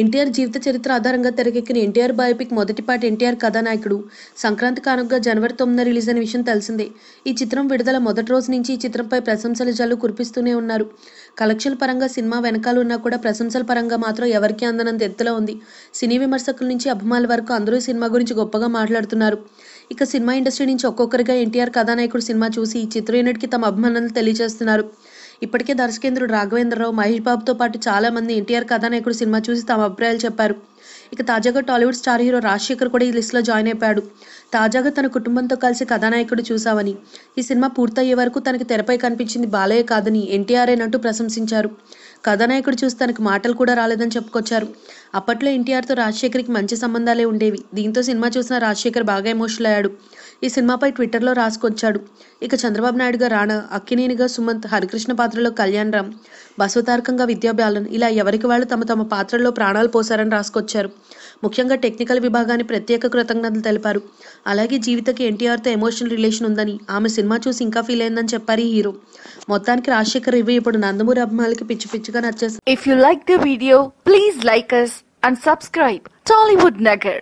ఎన్టీఆర్ జీవిత చరిత్ర ఆధారంగా తెరకెక్కిన ఎన్టీఆర్ బయోపిక్ మొదటి పార్ట్ ఎన్టీఆర్ కథానాయకుడు సంక్రాంతి కానుకగా జనవరి 9న రిలీజ్ అయిన విషయం తెలిసిందే. ఈ చిత్రం విడుదల మొదటి రోజు నుంచి ఈ చిత్రంపై ప్రశంసల జల్లు కురిపిస్తూనే ఉన్నారు. కలెక్షన్ల పరంగా సినిమా వెనకాల ఉన్నా కూడా ప్రశంసల పరంగా మాత్రం ఎవరికీ అందనంత ఎత్తులో ఉంది. సినీ విమర్శకుల నుంచి అభిమానుల వరకు అందరూ సినిమా గురించి గొప్పగా మాట్లాడుతున్నారు. ఇక సినిమా ఇండస్ట్రీ నుంచి ఒక్కొక్కరిగా ఎన్టీఆర్ కథానాయకుడు సినిమా చూసి ఈ చిత్ర యూనిట్కి తమ అభిమానాలను తెలియజేస్తున్నారు. ఇప్పటికే దర్శకేంద్రుడు రాఘవేంద్రరావు, మహేష్ బాబుతో పాటు చాలా మంది ఎన్టీఆర్ కథానాయకుడు సినిమా చూసి తమ అభిప్రాయాలు చెప్పారు. ఇక తాజాగా టాలీవుడ్ స్టార్ హీరో రాజశేఖర్ కూడా ఈ లిస్టులో జాయిన్ అయిపోయాడు. తాజాగా తన కుటుంబంతో కలిసి కథానాయకుడు చూసావని, ఈ సినిమా పూర్తయ్యే వరకు తనకి తెరపై కనిపించింది బాలయ్య కాదని ఎన్టీఆర్ఏనంటూ ప్రశంసించారు. కథానాయకుడు చూసి తనకు మాటలు కూడా రాలేదని చెప్పుకొచ్చారు. అప్పట్లో ఎన్టీఆర్తో రాజశేఖర్కి మంచి సంబంధాలే ఉండేవి. దీంతో సినిమా చూసిన రాజశేఖర్ బాగా ఎమోషనల్ అయ్యాడు. ఈ సినిమాపై ట్విట్టర్లో రాసుకొచ్చాడు. ఇక చంద్రబాబు నాయుడుగా రాణా, అక్కినేనిగా సుమంత్, హరికృష్ణ పాత్రలో కళ్యాణ్ రామ్, బసవతారకంగా విద్యా బాలన్, ఇలా ఎవరికి వాళ్ళు తమ తమ పాత్రల్లో ప్రాణాలు పోసారని రాసుకొచ్చారు. ముఖ్యంగా టెక్నికల్ విభాగాన్ని ప్రత్యేక కృతజ్ఞతలు తెలిపారు. అలాగే జీవితకి ఎన్టీఆర్తో ఎమోషనల్ రిలేషన్ ఉందని, ఆమె సినిమా చూసి ఇంకా ఫీల్ అయిందని చెప్పారు ఈ హీరో. మొత్తానికి రాజశేఖర్ రివ్యూ ఇప్పుడు నందమూరి అభిమానులకి పిచ్చి పిచ్చిగా నచ్చేసింది. If you like the video, please like us and subscribe Tollywood Nagar.